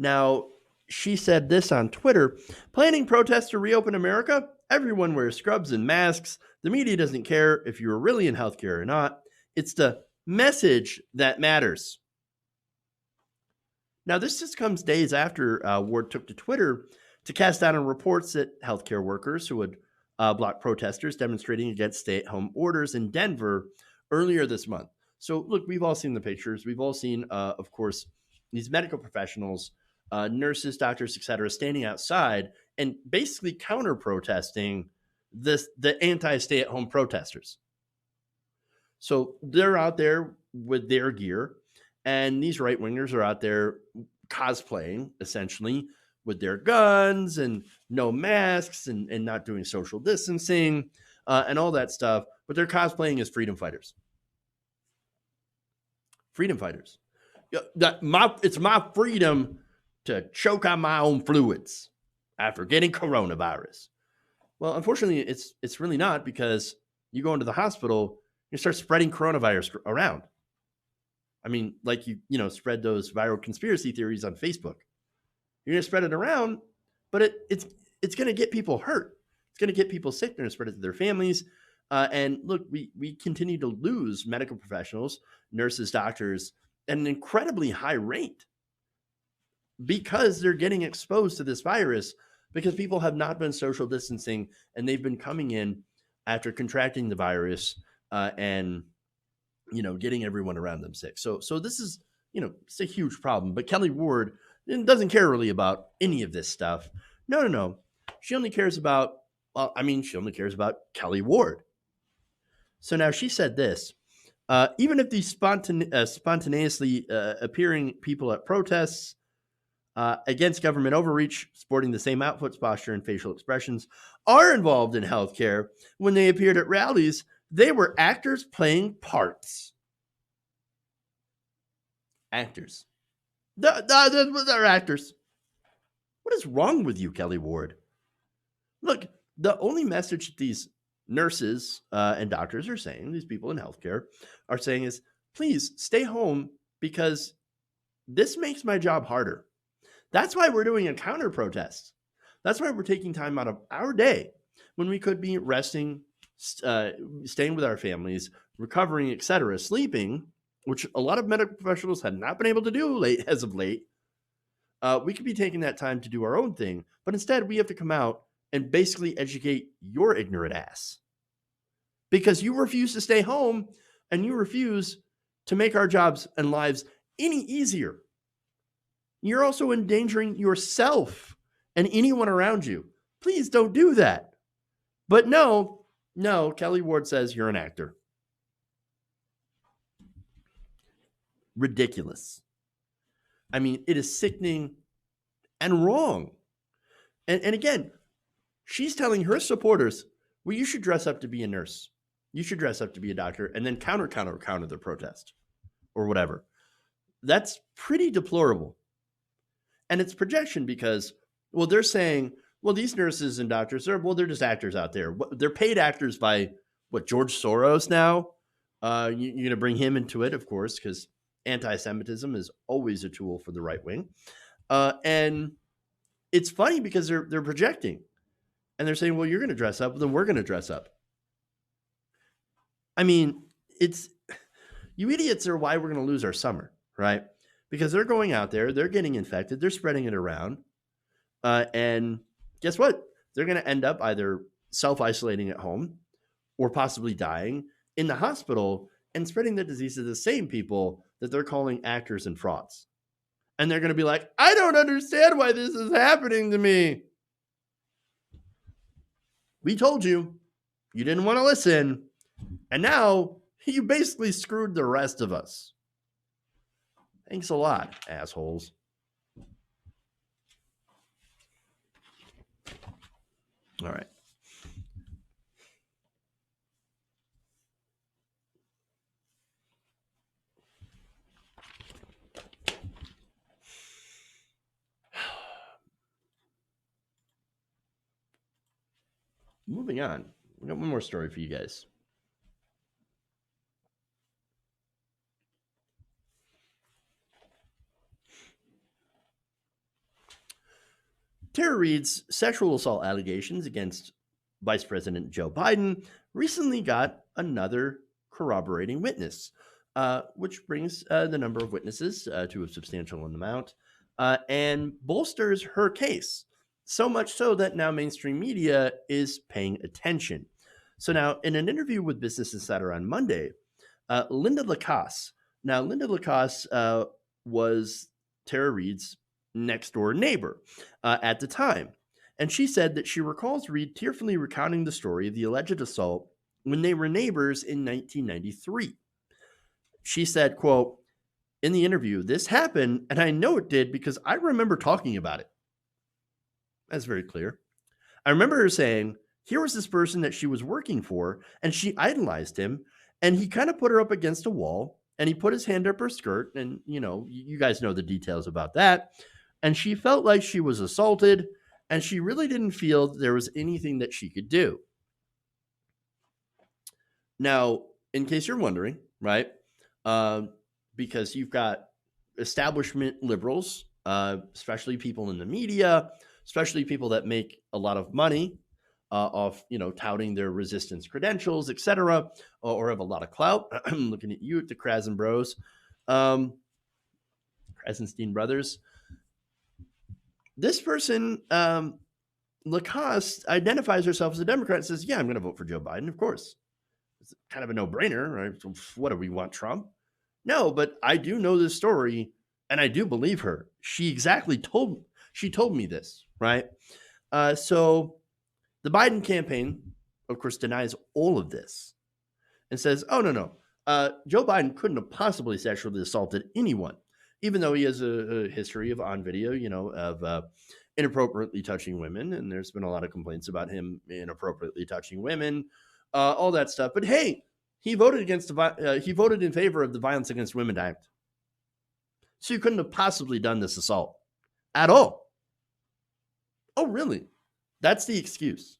Now, she said this on Twitter, planning protests to reopen America. Everyone wears scrubs and masks. The media doesn't care if you're really in healthcare or not. It's the message that matters. Now, this just comes days after Ward took to Twitter to cast down on reports that healthcare workers who would block protesters demonstrating against stay-at-home orders in Denver earlier this month. So, look, we've all seen the pictures. We've all seen, of course, these medical professionals, nurses, doctors, et cetera, standing outside and basically counter-protesting the anti-stay-at-home protesters. So they're out there with their gear, and these right-wingers are out there cosplaying, essentially, with their guns and no masks and not doing social distancing and all that stuff. But they're cosplaying as freedom fighters. Freedom fighters. It's my freedom to choke on my own fluids after getting coronavirus. Well, unfortunately, it's really not, because you go into the hospital, You start spreading coronavirus around. I mean, like you spread those viral conspiracy theories on Facebook. You're going to spread it around, but it's going to get people hurt. It's going to get people sick. They're going to spread it to their families. And look, we continue to lose medical professionals, nurses, doctors, at an incredibly high rate because they're getting exposed to this virus because people have not been social distancing and they've been coming in after contracting the virus and getting everyone around them sick. So this is it's a huge problem. But Kelly Ward doesn't care really about any of this stuff. No. She only cares about Kelly Ward. So now she said this. Even if these spontaneously appearing people at protests against government overreach, sporting the same outfits, posture, and facial expressions, are involved in healthcare, when they appeared at rallies, they were actors playing parts. Actors. They're actors. What is wrong with you, Kelly Ward? Look, the only message these nurses and doctors are saying, these people in healthcare are saying is, please stay home because this makes my job harder. That's why we're doing a counter protest. That's why we're taking time out of our day when we could be resting, staying with our families, recovering, etc., sleeping, which a lot of medical professionals have not been able to do as of late. We could be taking that time to do our own thing, but instead we have to come out and basically educate your ignorant ass because you refuse to stay home and you refuse to make our jobs and lives any easier. You're also endangering yourself and anyone around you. Please don't do that. But no, Kelly Ward says you're an actor. Ridiculous. I mean, it is sickening and wrong. And again, she's telling her supporters, well, you should dress up to be a nurse. You should dress up to be a doctor and then counter the protest or whatever. That's pretty deplorable. And it's projection because, well, they're saying, well, these nurses and doctors, they're just actors out there. They're paid actors by, George Soros now? You're going to bring him into it, of course, because anti-Semitism is always a tool for the right wing. And it's funny because they're projecting. And they're saying, well, you're going to dress up, then we're going to dress up. I mean, you idiots are why we're going to lose our summer, right? Because they're going out there, they're getting infected, they're spreading it around. And guess what? They're going to end up either self-isolating at home or possibly dying in the hospital and spreading the disease to the same people that they're calling actors and frauds. And they're going to be like, I don't understand why this is happening to me. We told you. You didn't want to listen. And now you basically screwed the rest of us. Thanks a lot, assholes. All right. Moving on. We got one more story for you guys. Tara Reade's sexual assault allegations against Vice President Joe Biden recently got another corroborating witness, which brings the number of witnesses to a substantial amount and bolsters her case. So much so that now mainstream media is paying attention. So now, in an interview with Business Insider on Monday, Linda Lacasse. Now, Linda Lacasse was Tara Reade's next door neighbor at the time. And she said that she recalls Reade tearfully recounting the story of the alleged assault when they were neighbors in 1993. She said, quote, in the interview, this happened, and I know it did because I remember talking about it. That's very clear. I remember her saying, here was this person that she was working for, and she idolized him, and he kind of put her up against a wall, and he put his hand up her skirt, and, you guys know the details about that, and she felt like she was assaulted, and she really didn't feel there was anything that she could do. Now, in case you're wondering, right? Because you've got establishment liberals, especially people in the media, especially people that make a lot of money off, touting their resistance credentials, etc., or have a lot of clout. I'm looking at you, at the Krasen Bros, Krasenstein brothers. This person, Lacoste, identifies herself as a Democrat and says, yeah, I'm going to vote for Joe Biden, of course. It's kind of a no-brainer, right? So what do we want, Trump? No, but I do know this story, and I do believe her. She told me this, right? So the Biden campaign, of course, denies all of this and says, oh, no. Joe Biden couldn't have possibly sexually assaulted anyone, even though he has a history of on video, of inappropriately touching women. And there's been a lot of complaints about him inappropriately touching women, all that stuff. But hey, he voted in favor of the Violence Against Women Act. So you couldn't have possibly done this assault at all. Oh, really? That's the excuse.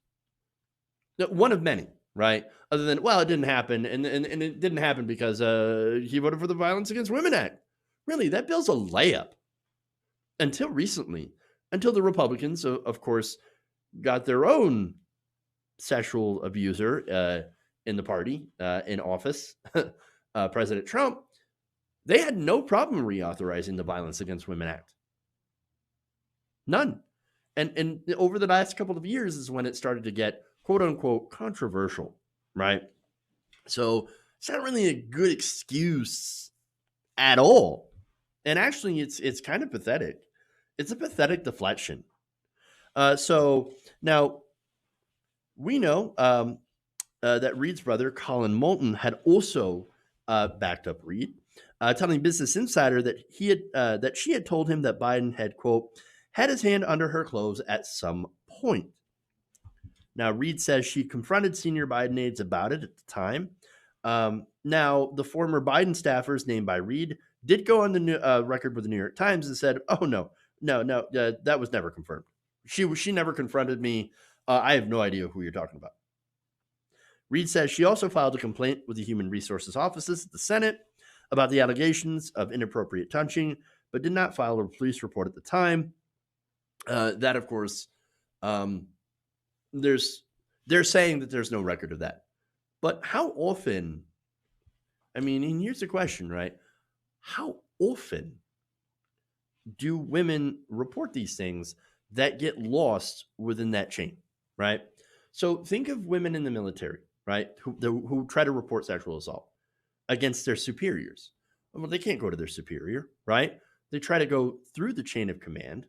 One of many, right? Other than, well, it didn't happen. And it didn't happen because he voted for the Violence Against Women Act. Really, that bill's a layup. Until recently. Until the Republicans, of course, got their own sexual abuser in the party, in office, President Trump. They had no problem reauthorizing the Violence Against Women Act. None. And over the last couple of years is when it started to get, quote unquote, controversial, right? So it's not really a good excuse at all. And actually, it's kind of pathetic. It's a pathetic deflection. So now we know that Reade's brother, Colin Moulton, had also backed up Reade, telling Business Insider that she had told him that Biden had, quote, had his hand under her clothes at some point. Now, Reade says she confronted senior Biden aides about it at the time. Now, the former Biden staffers named by Reade did go on the record with the New York Times and said, oh, no, that was never confirmed. She never confronted me. I have no idea who you're talking about. Reade says she also filed a complaint with the Human Resources offices at the Senate about the allegations of inappropriate touching, but did not file a police report at the time. That, of course, they're saying that there's no record of that. But how often, and here's the question, right? How often do women report these things that get lost within that chain, right? So think of women in the military, right, who try to report sexual assault against their superiors. Well, they can't go to their superior, right? They try to go through the chain of command,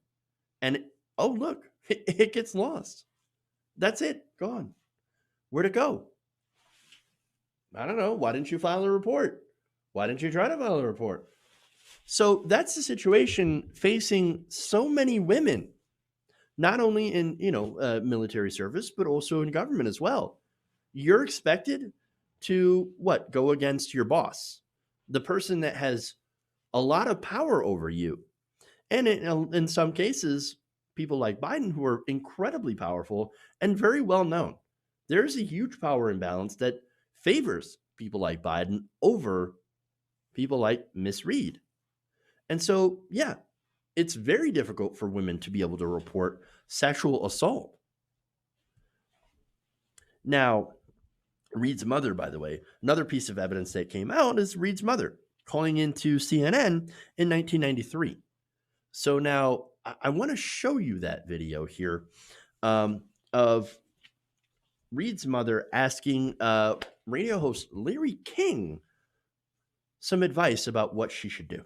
and oh, look, it gets lost. That's it, gone. Where'd it go? I don't know. Why didn't you file a report? Why didn't you try to file a report? So that's the situation facing so many women, not only in military service, but also in government as well. You're expected to go against your boss, the person that has a lot of power over you, and in some cases, people like Biden who are incredibly powerful and very well known. There's a huge power imbalance that favors people like Biden over people like Miss Reade. And so, yeah, it's very difficult for women to be able to report sexual assault. Now, Reade's mother, by the way, another piece of evidence that came out is Reade's mother calling into CNN in 1993. So now I want to show you that video here of Reade's mother asking radio host Larry King some advice about what she should do.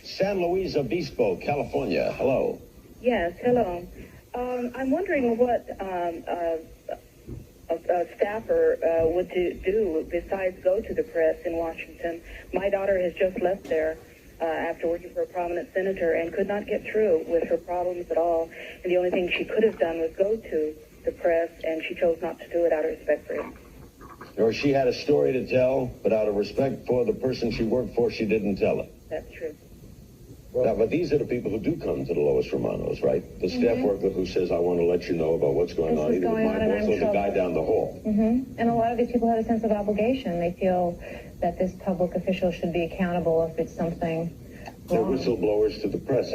San Luis Obispo, California. Hello. Yes, hello. I'm wondering what a staffer would do besides go to the press in Washington. My daughter has just left there after working for a prominent senator and could not get through with her problems at all. And the only thing she could have done was go to the press, and she chose not to do it out of respect for him. Or she had a story to tell, but out of respect for the person she worked for, she didn't tell it. That's true. Now, but these are the people who do come to the Lois Romanos, right? The staff worker who says, I want to let you know about what's going on, either with my boss or the guy down the hall. And a lot of these people have a sense of obligation. They feel that this public official should be accountable if it's something They're wrong. whistleblowers to the press.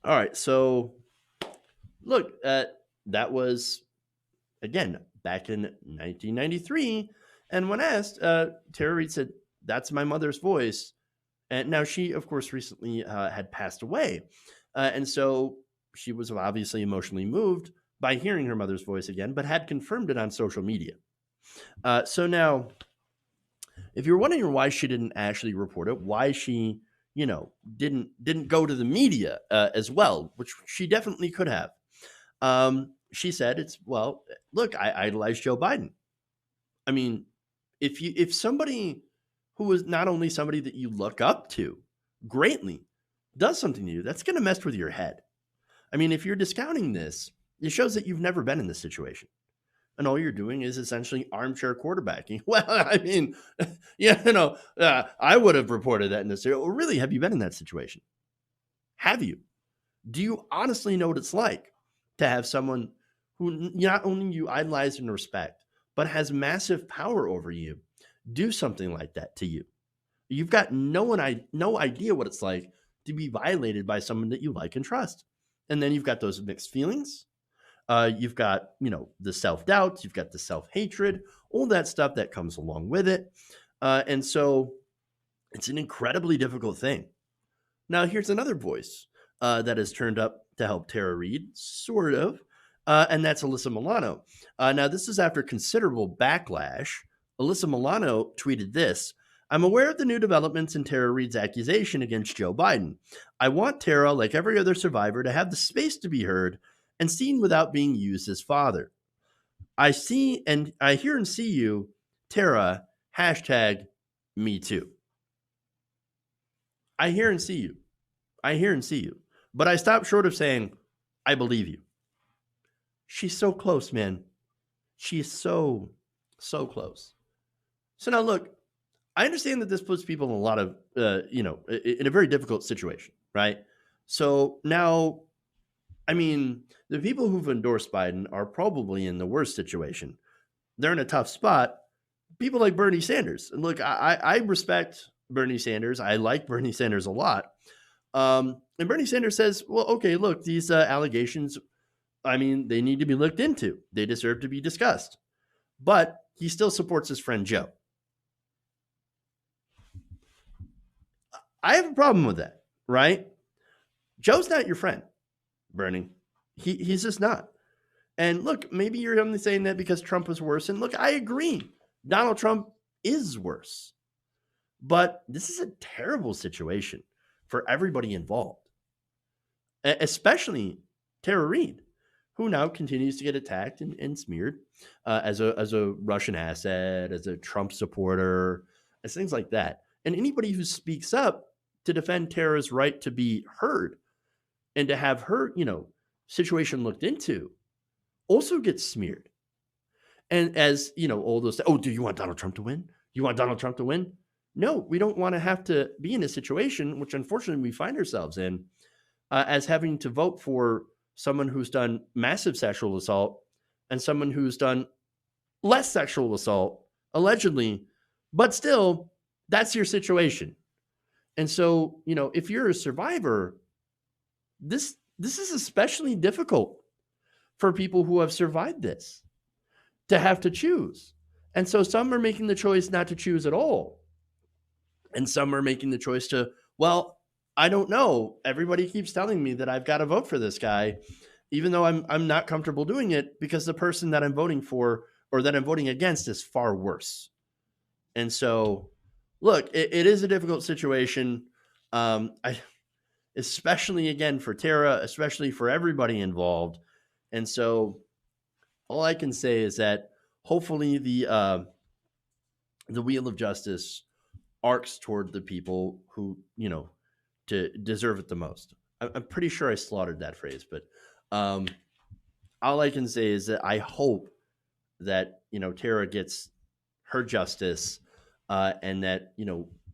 All right, so look, that was, again, back in 1993. And when asked, Tara Reade said, that's my mother's voice. And now she, of course, recently had passed away. And so she was obviously emotionally moved by hearing her mother's voice again, but had confirmed it on social media. So now, if you're wondering why she didn't actually report it, why she, didn't go to the media as well, which she definitely could have. She said, look, I idolize Joe Biden. I mean, if somebody who is not only somebody that you look up to greatly does something to you, that's going to mess with your head. I mean, if you're discounting this, it shows that you've never been in this situation. And all you're doing is essentially armchair quarterbacking. Well, I mean, I would have reported that in this area. Well, really, have you been in that situation? Have you? Do you honestly know what it's like to have someone who not only you idolize and respect, but has massive power over you do something like that to you? You've got no idea what it's like to be violated by someone that you like and trust. And then you've got those mixed feelings. You've got, the self-doubts, you've got the self-hatred, all that stuff that comes along with it. And so it's an incredibly difficult thing. Now, here's another voice that has turned up to help Tara Reade, sort of, and that's Alyssa Milano. Now, this is after considerable backlash. Alyssa Milano tweeted this: I'm aware of the new developments in Tara Reade's accusation against Joe Biden. I want Tara, like every other survivor, to have the space to be heard and seen without being used as father. I hear and see you, Tara, #me too. I hear and see you. I hear and see you. But I stop short of saying, I believe you. She's so close, man. She's so, so close. So now look, I understand that this puts people in a lot of, in a very difficult situation, right? So now, I mean, the people who've endorsed Biden are probably in the worst situation. They're in a tough spot. People like Bernie Sanders. And look, I respect Bernie Sanders. I like Bernie Sanders a lot. And Bernie Sanders says, well, okay, look, these allegations, I mean, they need to be looked into. They deserve to be discussed. But he still supports his friend Joe. I have a problem with that, right? Joe's not your friend, Bernie. He's just not. And look, maybe you're only saying that because Trump was worse. And look, I agree. Donald Trump is worse. But this is a terrible situation for everybody involved, especially Tara Reade, who now continues to get attacked and smeared as a Russian asset, as a Trump supporter, as things like that. And anybody who speaks up to defend Tara's right to be heard and to have her, situation looked into also gets smeared. And as, all those, do you want Donald Trump to win? You want Donald Trump to win? No, we don't want to have to be in a situation, which unfortunately we find ourselves in, as having to vote for someone who's done massive sexual assault and someone who's done less sexual assault, allegedly, but still, that's your situation. And so, if you're a survivor, this is especially difficult for people who have survived this to have to choose. And so some are making the choice not to choose at all. And some are making the choice to, well, I don't know. Everybody keeps telling me that I've got to vote for this guy, even though I'm not comfortable doing it because the person that I'm voting for or that I'm voting against is far worse. And so, look, it is a difficult situation. Especially again for Tara, especially for everybody involved. And so all I can say is that hopefully the wheel of justice arcs toward the people who, to deserve it the most. I'm pretty sure I slaughtered that phrase, but all I can say is that I hope that, Tara gets her justice and that,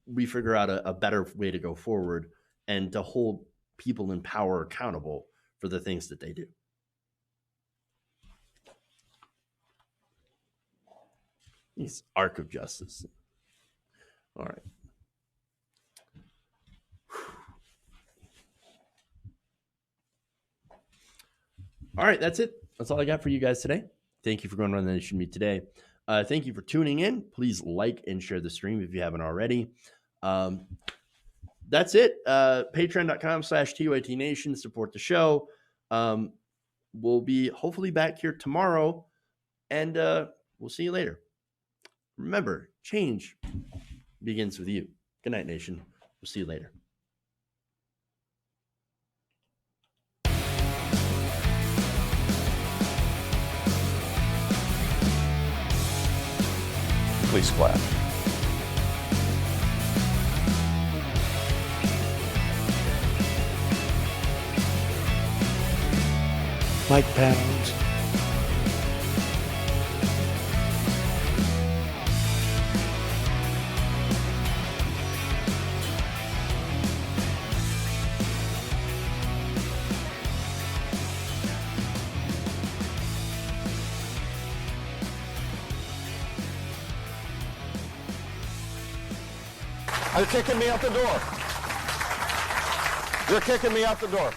we figure out a better way to go forward and to hold people in power accountable for the things that they do. It's arc of justice. All right. All right, that's it. That's all I got for you guys today. Thank you for going on the Nation Meet today. Thank you for tuning in. Please like and share the stream if you haven't already. That's it. Patreon.com/TYT Nation. Support the show. We'll be hopefully back here tomorrow, and we'll see you later. Remember, change begins with you. Good night, Nation. We'll see you later. Please splash. Mike Pounds. They're kicking me out the door. They're kicking me out the door.